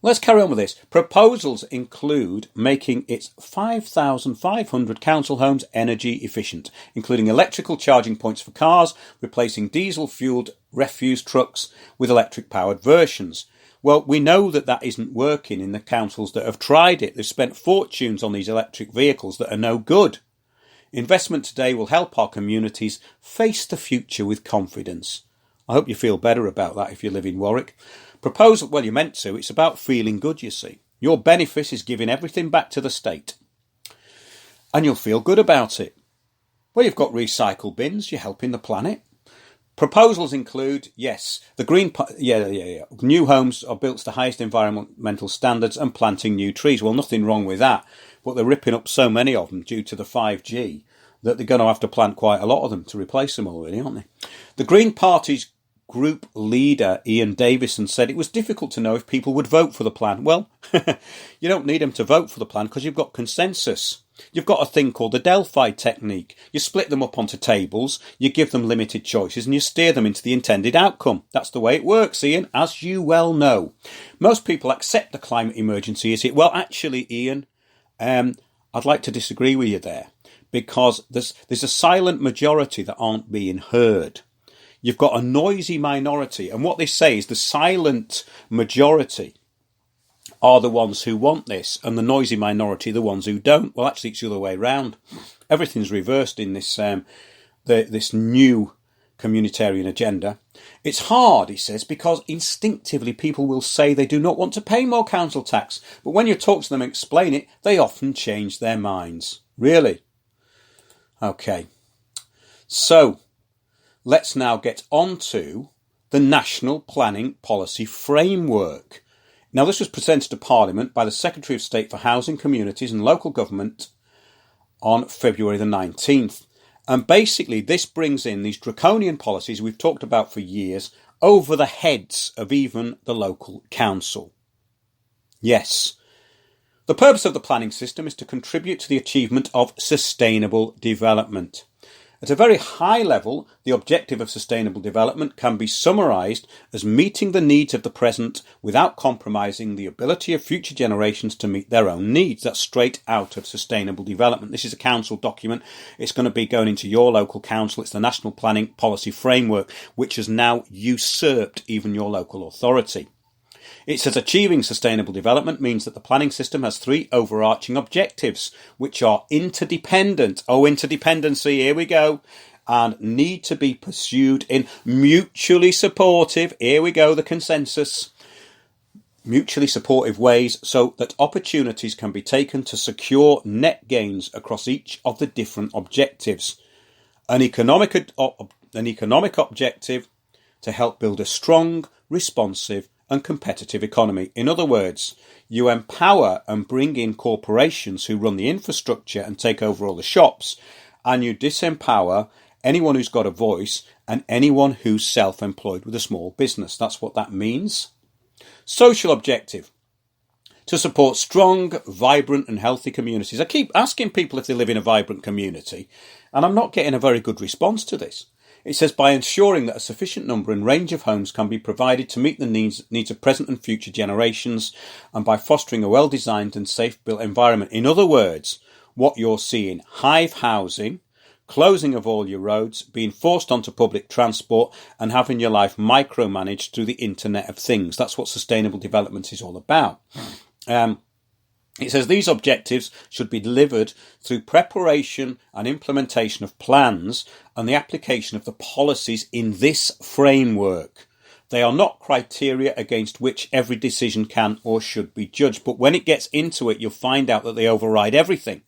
A: Let's carry on with this. Proposals include making its 5,500 council homes energy efficient, including electrical charging points for cars, replacing diesel-fuelled refuse trucks with electric-powered versions. Well, we know that that isn't working in the councils that have tried it. They've spent fortunes on these electric vehicles that are no good. Investment today will help our communities face the future with confidence. I hope you feel better about that if you live in Warwick. Proposal, well, you're meant to. It's about feeling good, you see. Your benefit is giving everything back to the state. And you'll feel good about it. Well, you've got recycle bins. You're helping the planet. Proposals include, yes, new homes are built to the highest environmental standards and planting new trees. Well, nothing wrong with that. But they're ripping up so many of them due to the 5G that they're going to have to plant quite a lot of them to replace them all, really, aren't they? The Green Party's group leader, Ian Davison, said it was difficult to know if people would vote for the plan. Well, you don't need them to vote for the plan because you've got consensus. You've got a thing called the Delphi technique. You split them up onto tables, you give them limited choices, and you steer them into the intended outcome. That's the way it works, Ian, as you well know. Most people accept the climate emergency. Is it? Well, actually, Ian, I'd like to disagree with you there, because there's a silent majority that aren't being heard. You've got a noisy minority, and what they say is the silent majority are the ones who want this, and the noisy minority the ones who don't. Well, actually, it's the other way around. Everything's reversed in this this new communitarian agenda. It's hard, he says, because instinctively people will say they do not want to pay more council tax, but when you talk to them and explain it, they often change their minds. Really? Okay. So, let's now get on to the National Planning Policy Framework. Now, this was presented to Parliament by the Secretary of State for Housing, Communities and Local Government on February the 19th. And basically, this brings in these draconian policies we've talked about for years over the heads of even the local council. Yes, the purpose of the planning system is to contribute to the achievement of sustainable development. At a very high level, the objective of sustainable development can be summarised as meeting the needs of the present without compromising the ability of future generations to meet their own needs. That's straight out of sustainable development. This is a council document. It's going to be going into your local council. It's the National Planning Policy Framework, which has now usurped even your local authority. It says achieving sustainable development means that the planning system has three overarching objectives, which are interdependent. Oh, interdependency, here we go. And need to be pursued in mutually supportive, here we go, the consensus, mutually supportive ways so that opportunities can be taken to secure net gains across each of the different objectives. An economic objective to help build a strong, responsive and competitive economy. In other words, you empower and bring in corporations who run the infrastructure and take over all the shops, and you disempower anyone who's got a voice and anyone who's self-employed with a small business. That's what that means. Social objective. to support strong, vibrant and healthy communities. I keep asking people if they live in a vibrant community, and I'm not getting a very good response to this. It says by ensuring that a sufficient number and range of homes can be provided to meet the needs of present and future generations, and by fostering a well-designed and safe-built environment. In other words, what you're seeing, hive housing, closing of all your roads, being forced onto public transport, and having your life micromanaged through the Internet of Things. That's what sustainable development is all about. It says these objectives should be delivered through preparation and implementation of plans and the application of the policies in this framework. They are not criteria against which every decision can or should be judged, but when it gets into it, you'll find out that they override everything.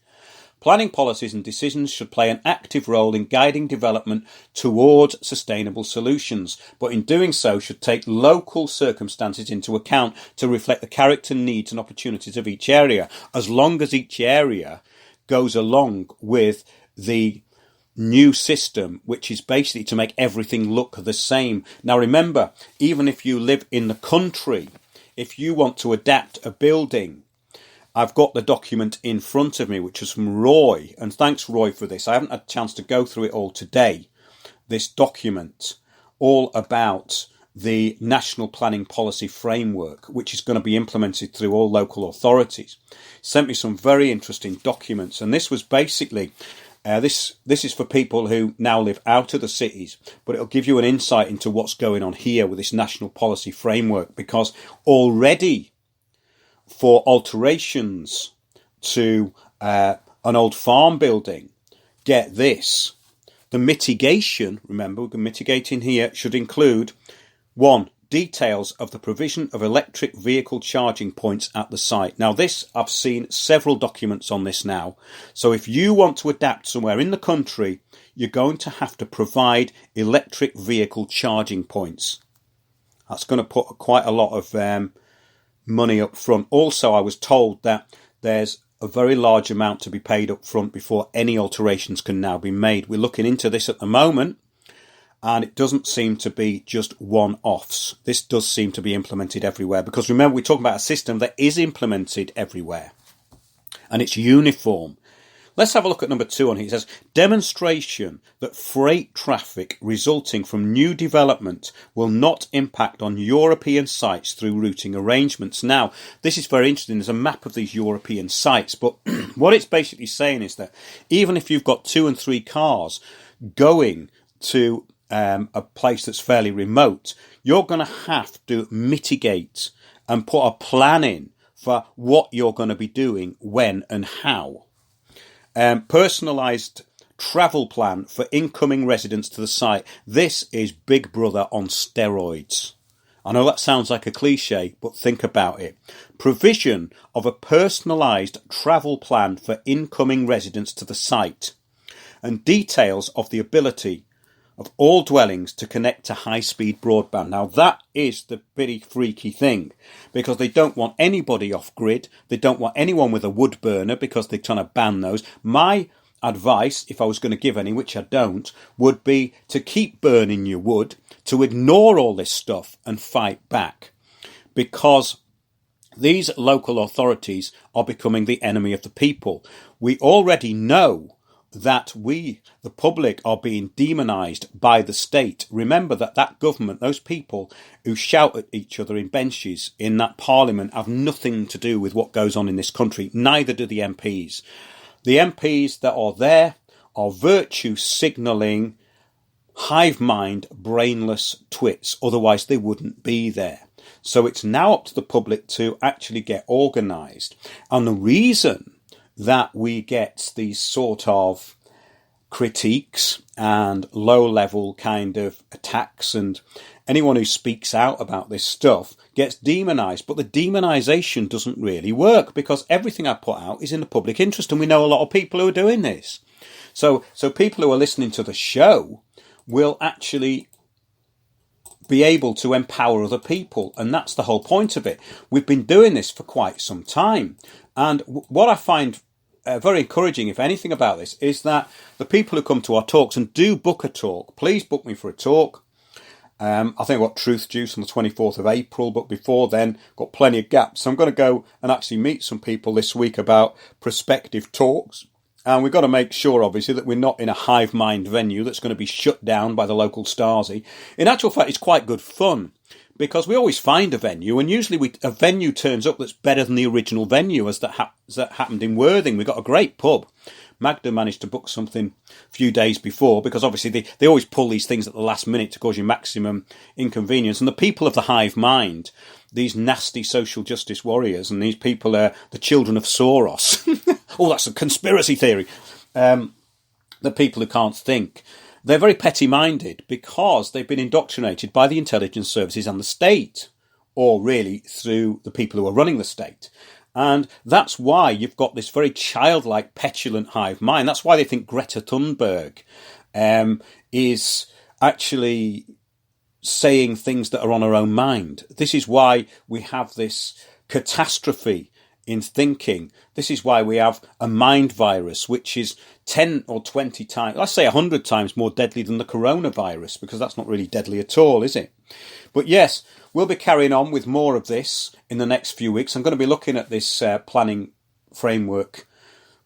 A: Planning policies and decisions should play an active role in guiding development towards sustainable solutions, but in doing so should take local circumstances into account to reflect the character, needs and opportunities of each area, as long as each area goes along with the new system, which is basically to make everything look the same. Now remember, even if you live in the country, if you want to adapt a building, I've got the document in front of me, which is from Roy, and thanks Roy for this. I haven't had a chance to go through it all today. This document, all about the National Planning Policy Framework, which is going to be implemented through all local authorities. Sent me some very interesting documents, and this was basically, this is for people who now live out of the cities, but it'll give you an insight into what's going on here with this National Policy Framework, because already for alterations to an old farm building, get this, the mitigation, remember we're mitigating here, should include 1. Details of the provision of electric vehicle charging points at the site. Now this, I've seen several documents on this now, so if you want to adapt somewhere in the country, you're going to have to provide electric vehicle charging points. That's going to put quite a lot of money up front. Also, I was told that there's a very large amount to be paid up front before any alterations can now be made. We're looking into this at the moment, and it doesn't seem to be just one-offs. This does seem to be implemented everywhere, because remember, we're talking about a system that is implemented everywhere and it's uniform. Let's have a look at number 2 on here. It says, demonstration that freight traffic resulting from new development will not impact on European sites through routing arrangements. Now, this is very interesting. There's a map of these European sites, but what it's basically saying is that even if you've got 2 and 3 cars going to a place that's fairly remote, you're going to have to mitigate and put a plan in for what you're going to be doing, when and how. Personalised travel plan for incoming residents to the site. This is Big Brother on steroids. I know that sounds like a cliche, but think about it. Provision of a personalised travel plan for incoming residents to the site, and details of the ability of all dwellings to connect to high-speed broadband. Now that is the pretty freaky thing, because they don't want anybody off-grid. They don't want anyone with a wood burner, because they're trying to ban those. My advice, if I was going to give any, which I don't, would be to keep burning your wood, to ignore all this stuff and fight back, because these local authorities are becoming the enemy of the people. We already know that we, the public, are being demonised by the state. Remember that government, those people who shout at each other in benches in that parliament, have nothing to do with what goes on in this country. Neither do the MPs. The MPs that are there are virtue signalling, hive mind, brainless twits. Otherwise they wouldn't be there. So it's now up to the public to actually get organised. And the reason that we get these sort of critiques and low-level kind of attacks, and anyone who speaks out about this stuff gets demonised. But the demonisation doesn't really work, because everything I put out is in the public interest, and we know a lot of people who are doing this. So people who are listening to the show will actually be able to empower other people, and that's the whole point of it. We've been doing this for quite some time, and what I find very encouraging, if anything, about this is that the people who come to our talks, and do book a talk, please book me for a talk. I think I've got Truth Juice on the 24th of April, but before then, got plenty of gaps. So I'm going to go and actually meet some people this week about prospective talks. And we've got to make sure, obviously, that we're not in a hive mind venue that's going to be shut down by the local Stasi. In actual fact, it's quite good fun, because we always find a venue, and usually a venue turns up that's better than the original venue, as that happened in Worthing. We got a great pub. Magda managed to book something a few days before, because obviously they always pull these things at the last minute to cause you maximum inconvenience. And the people of the hive mind, these nasty social justice warriors, and these people are the children of Soros. Oh, that's a conspiracy theory. The people who can't think. They're very petty-minded because they've been indoctrinated by the intelligence services and the state, or really through the people who are running the state. And that's why you've got this very childlike, petulant hive mind. That's why they think Greta Thunberg is actually saying things that are on her own mind. This is why we have this catastrophe in thinking. This is why we have a mind virus, which is 10 or 20 times, let's say 100 times more deadly than the coronavirus, because that's not really deadly at all, is it? But yes, we'll be carrying on with more of this in the next few weeks. I'm going to be looking at this planning framework,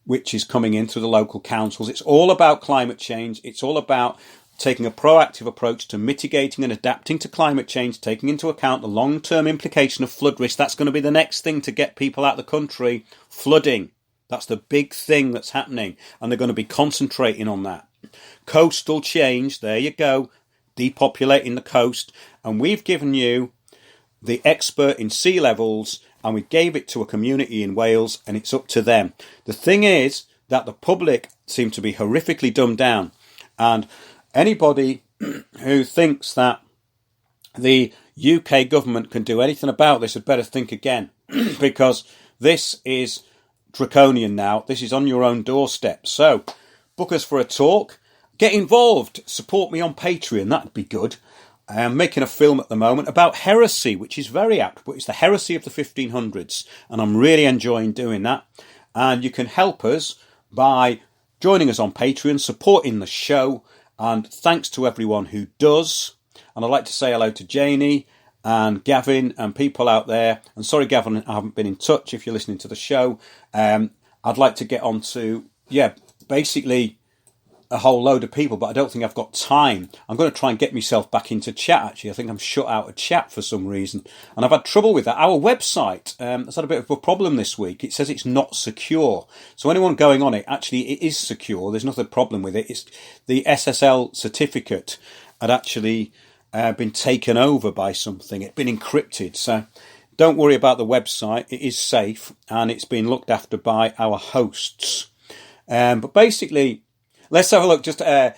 A: which is coming in through the local councils. It's all about climate change. It's all about taking a proactive approach to mitigating and adapting to climate change, taking into account the long-term implication of flood risk. That's going to be the next thing to get people out of the country. Flooding. That's the big thing that's happening. And they're going to be concentrating on that. Coastal change. There you go. Depopulating the coast. And we've given you the expert in sea levels, and we gave it to a community in Wales, and it's up to them. The thing is that the public seem to be horrifically dumbed down, and anybody who thinks that the UK government can do anything about this had better think again, because this is draconian now. This is on your own doorstep. So book us for a talk. Get involved. Support me on Patreon. That'd be good. I'm making a film at the moment about heresy, which is very apt, but it's the heresy of the 1500s, and I'm really enjoying doing that. And you can help us by joining us on Patreon, supporting the show, and thanks to everyone who does. And I'd like to say hello to Janie and Gavin and people out there. And sorry, Gavin, I haven't been in touch if you're listening to the show. I'd like to get on to, basically a whole load of people, but I don't think I've got time. I'm going to try and get myself back into chat, actually. I think I'm shut out of chat for some reason. And I've had trouble with that. Our website has had a bit of a problem this week. It says it's not secure. So anyone going on it, actually, it is secure. There's nothing problem with it. It's the SSL certificate had actually been taken over by something. It'd been encrypted. So don't worry about the website. It is safe, and it's been looked after by our hosts. But basically, let's have a look. Just Van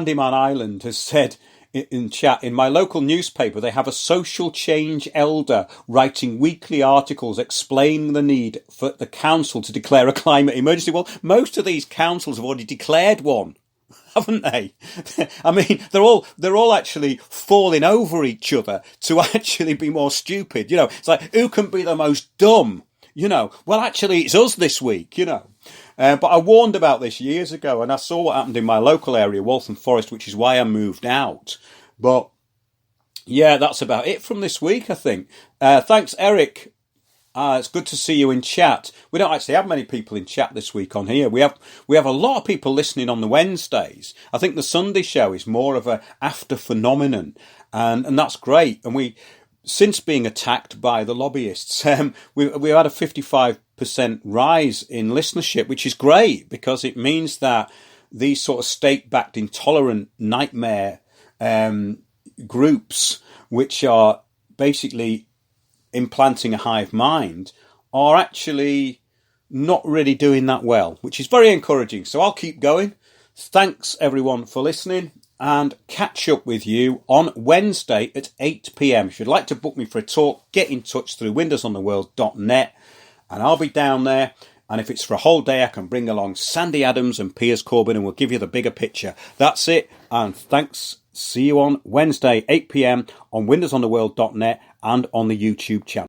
A: Dieman Island has said in chat, in my local newspaper, they have a social change elder writing weekly articles explaining the need for the council to declare a climate emergency. Well, most of these councils have already declared one, haven't they? I mean, they're all actually falling over each other to actually be more stupid. You know, it's like, who can be the most dumb? You know, well, actually, it's us this week, you know. But I warned about this years ago, and I saw what happened in my local area, Waltham Forest, which is why I moved out. But, yeah, that's about it from this week, I think. Thanks, Eric. It's good to see you in chat. We don't actually have many people in chat this week on here. We have a lot of people listening on the Wednesdays. I think the Sunday show is more of a after phenomenon, and that's great. And since being attacked by the lobbyists, we've had a 55% rise in listenership, which is great, because it means that these sort of state-backed intolerant nightmare groups, which are basically implanting a hive mind, are actually not really doing that well, which is very encouraging. So I'll keep going. Thanks, everyone, for listening, and catch up with you on Wednesday at 8 p.m. If you'd like to book me for a talk, get in touch through windowsontheworld.net, and I'll be down there. And if it's for a whole day, I can bring along Sandy Adams and Piers Corbyn, and we'll give you the bigger picture. That's it, and thanks. See you on Wednesday, 8 p.m. on windowsontheworld.net and on the YouTube channel.